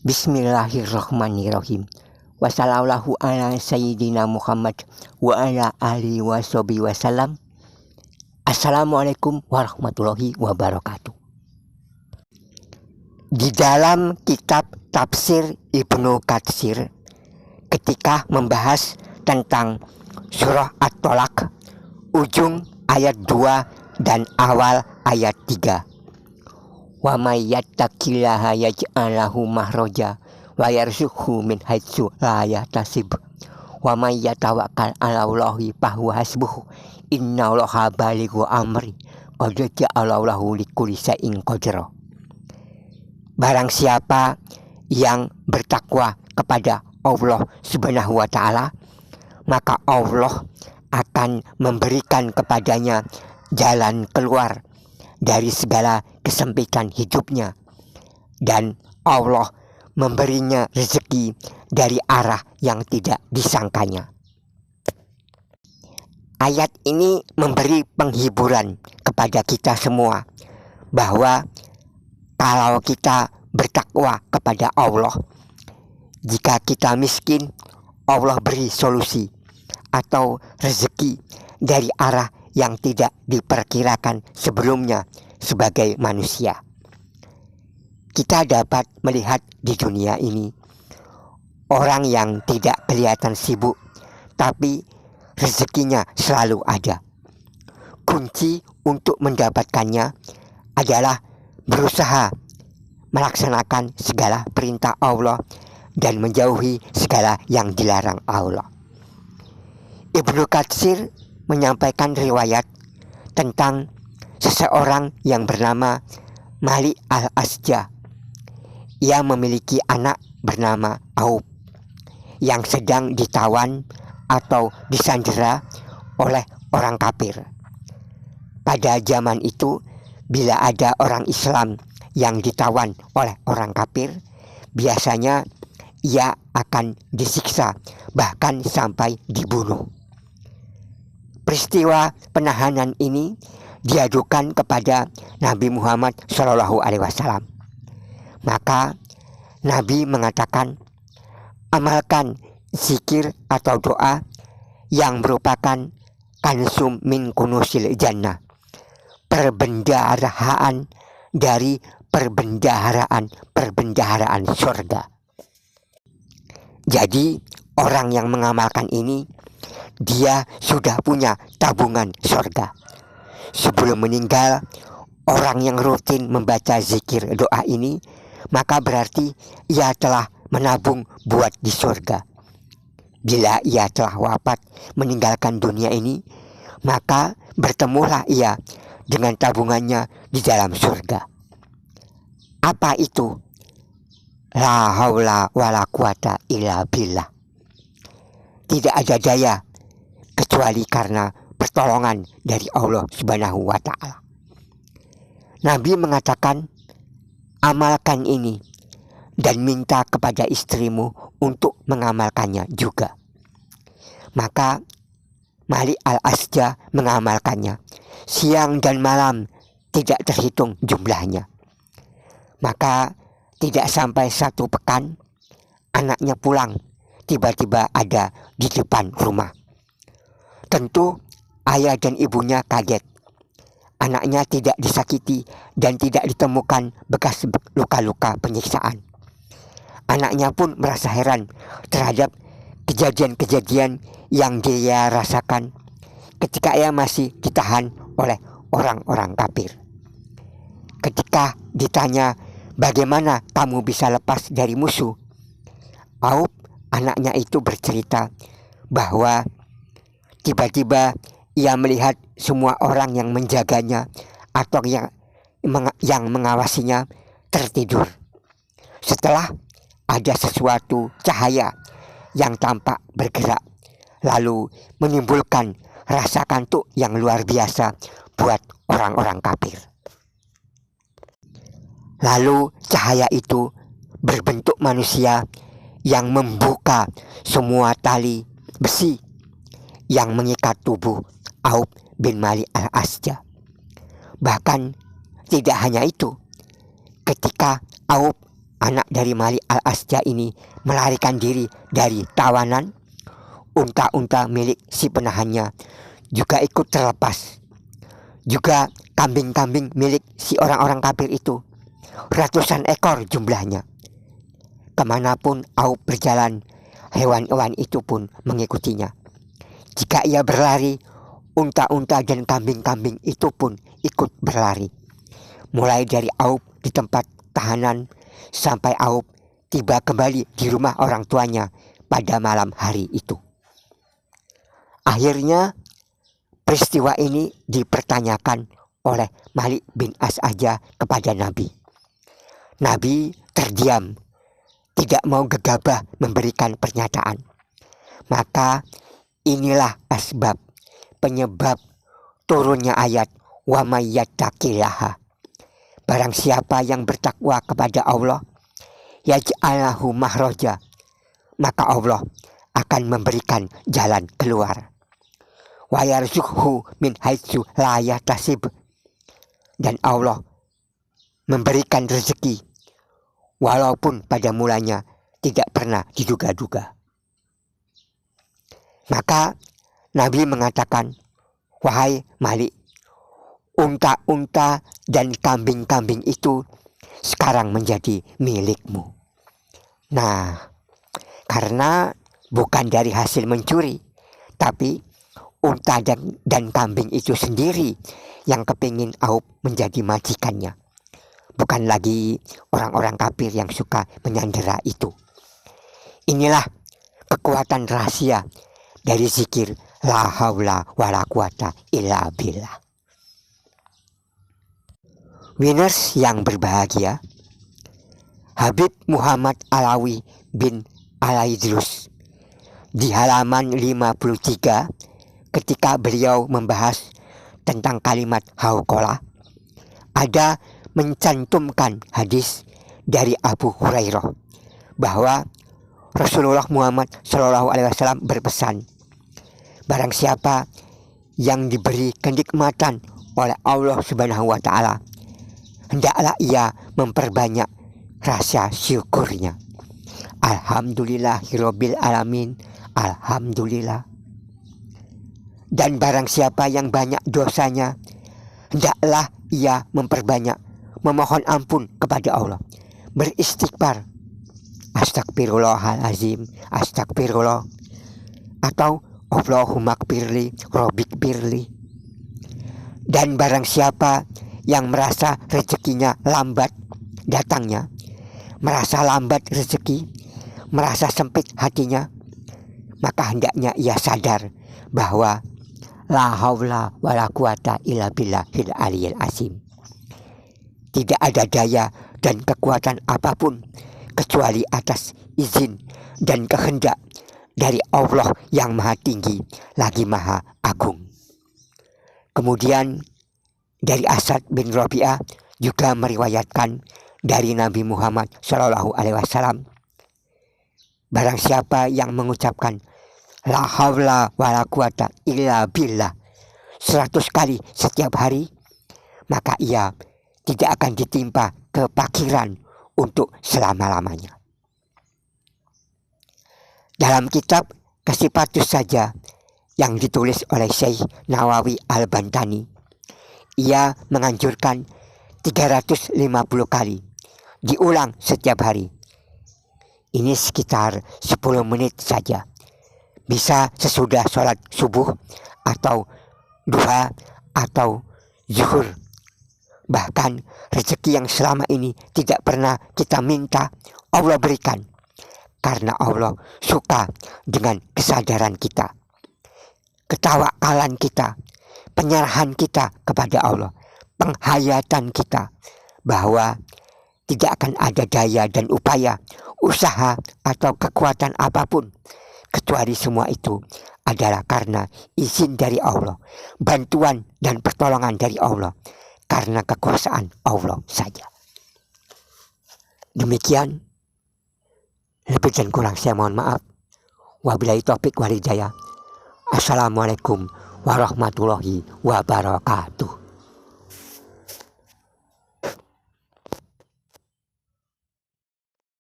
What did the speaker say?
Bismillahirrahmanirrahim. Wassallallahu ala sayyidina Muhammad wa ala alihi washabihi wasallam. Assalamualaikum warahmatullahi wabarakatuh. Di dalam kitab tafsir Ibnu Katsir, ketika membahas tentang surah At-Tolaq, ujung ayat 2 dan awal ayat 3. Wa may yattaqillaha yaj'al lahu makhraja wa yarzuqhu min haitsu la yahtasib wa may yatawakkal 'ala Allahi fahuwa hasbuh innallaha balighu amri qad ja'ala Allahu likulli syai'in qadra. Barang siapa yang bertakwa kepada Allah Subhanahu wa taala, maka Allah akan memberikan kepadanya jalan keluar dari segala kesempitan hidupnya, dan Allah memberinya rezeki dari arah yang tidak disangkanya. Ayat ini memberi penghiburan kepada kita semua bahwa kalau kita bertakwa kepada Allah, jika kita miskin, Allah beri solusi atau rezeki dari arah yang tidak diperkirakan sebelumnya sebagai manusia. Kita dapat melihat di dunia ini orang yang tidak kelihatan sibuk, tapi rezekinya selalu ada. Kunci untuk mendapatkannya adalah berusaha melaksanakan segala perintah Allah dan menjauhi segala yang dilarang Allah. Ibnu Katsir menyampaikan riwayat tentang seseorang yang bernama Malik al-Asja. Ia memiliki anak bernama Aub yang sedang ditawan atau disandera oleh orang kafir. Pada zaman itu, bila ada orang Islam yang ditawan oleh orang kafir, biasanya ia akan disiksa, bahkan sampai dibunuh. Peristiwa penahanan ini diadukan kepada Nabi Muhammad SAW. Maka Nabi mengatakan, amalkan zikir atau doa yang merupakan kansum min kunusil jannah, perbendaharaan dari perbendaharaan surga. Jadi orang yang mengamalkan ini, dia sudah punya tabungan surga. Sebelum meninggal, orang yang rutin membaca zikir doa ini, maka berarti ia telah menabung buat di surga. Bila ia telah wafat meninggalkan dunia ini, maka bertemulah ia dengan tabungannya di dalam surga. Apa itu? La haula wala quwata illa billah. Tidak ada daya kecuali karena pertolongan dari Allah Subhanahu wa taala. Nabi mengatakan, amalkan ini dan minta kepada istrimu untuk mengamalkannya juga. Maka Malik al-Asja mengamalkannya siang dan malam, tidak terhitung jumlahnya. Maka tidak sampai 1 pekan, anaknya pulang, tiba-tiba ada di depan rumah. Tentu ayah dan ibunya kaget. Anaknya tidak disakiti dan tidak ditemukan bekas luka-luka penyiksaan. Anaknya pun merasa heran terhadap kejadian-kejadian yang dia rasakan ketika ia masih ditahan oleh orang-orang kafir. Ketika ditanya, bagaimana kamu bisa lepas dari musuh? Aub, anaknya itu bercerita bahwa tiba-tiba ia melihat semua orang yang menjaganya atau yang mengawasinya tertidur. Setelah ada sesuatu cahaya yang tampak bergerak, lalu menimbulkan rasa kantuk yang luar biasa buat orang-orang kafir. Lalu cahaya itu berbentuk manusia yang membuka semua tali besi yang mengikat tubuh Aub bin Malik al-Asja. Bahkan tidak hanya itu, ketika Aub anak dari Malik al-Asja ini melarikan diri dari tawanan, unta-unta milik si penahannya juga ikut terlepas. Juga kambing-kambing milik si orang-orang kafir itu, ratusan ekor jumlahnya. Kemanapun Auf berjalan, hewan-hewan itu pun mengikutinya. Jika ia berlari, unta-unta dan kambing-kambing itu pun ikut berlari. Mulai dari Auf di tempat tahanan sampai Auf tiba kembali di rumah orang tuanya pada malam hari itu. Akhirnya peristiwa ini dipertanyakan oleh Malik bin As'aja kepada Nabi. Nabi terdiam, tidak mau gegabah memberikan pernyataan. Maka inilah asbab, penyebab turunnya ayat wa may yattaqillaha. Barang siapa yang bertakwa kepada Allah, yaj'alahu mahraja, maka Allah akan memberikan jalan keluar. Wa yarzuqhu min haitsu la yahtasib, dan Allah memberikan rezeki walaupun pada mulanya tidak pernah diduga-duga. Maka Nabi mengatakan, wahai Malik, unta-unta dan kambing-kambing itu sekarang menjadi milikmu. Nah, karena bukan dari hasil mencuri, tapi unta dan kambing itu sendiri yang kepingin Auf menjadi majikannya. Bukan lagi orang-orang kafir yang suka menyandera itu. Inilah kekuatan rahasia dari zikir la haula wala quwata illa billah. Winners yang berbahagia, Habib Muhammad Alawi bin Alaidrus di halaman 53 ketika beliau membahas tentang kalimat hauqalah, ada mencantumkan hadis dari Abu Hurairah bahwa Rasulullah Muhammad SAW berpesan, barang siapa yang diberi kenikmatan oleh Allah Subhanahu wa Ta'ala, hendaklah ia memperbanyak rasa syukurnya. Alhamdulillahirabbil alamin, alhamdulillah. Dan barang siapa yang banyak dosanya, hendaklah ia memperbanyak memohon ampun kepada Allah, beristighfar, astagfirullahalazim, astagfirullah, atau Allahumma gfirli, robbikfirli. Dan barang siapa yang merasa rezekinya lambat datangnya, merasa lambat rezeki, merasa sempit hatinya, maka hendaknya ia sadar bahwa la haula wala quwata illa billahil aliyil azim. Tidak ada daya dan kekuatan apapun kecuali atas izin dan kehendak dari Allah yang maha tinggi lagi maha agung. Kemudian dari Asad bin Rabi'ah juga meriwayatkan dari Nabi Muhammad SAW, barang siapa yang mengucapkan la haula wala quwata illa billah 100 kali setiap hari, maka ia tidak akan ditimpa kefakiran untuk selama-lamanya. Dalam kitab Kasifatus Saja yang ditulis oleh Syekh Nawawi Al-Bantani, ia menganjurkan 350 kali diulang setiap hari. Ini sekitar 10 menit saja. Bisa sesudah sholat subuh atau duha atau zuhur. Bahkan rezeki yang selama ini tidak pernah kita minta, Allah berikan. Karena Allah suka dengan kesadaran kita, ketawakalan kita, penyerahan kita kepada Allah, penghayatan kita bahwa tidak akan ada daya dan upaya, usaha atau kekuatan apapun, kecuali semua itu adalah karena izin dari Allah, bantuan dan pertolongan dari Allah, karena kekuasaan Allah saja. Demikian, lebih dan kurang saya mohon maaf. Wabillahi taufiq wal hidayah. Assalamualaikum warahmatullahi wabarakatuh.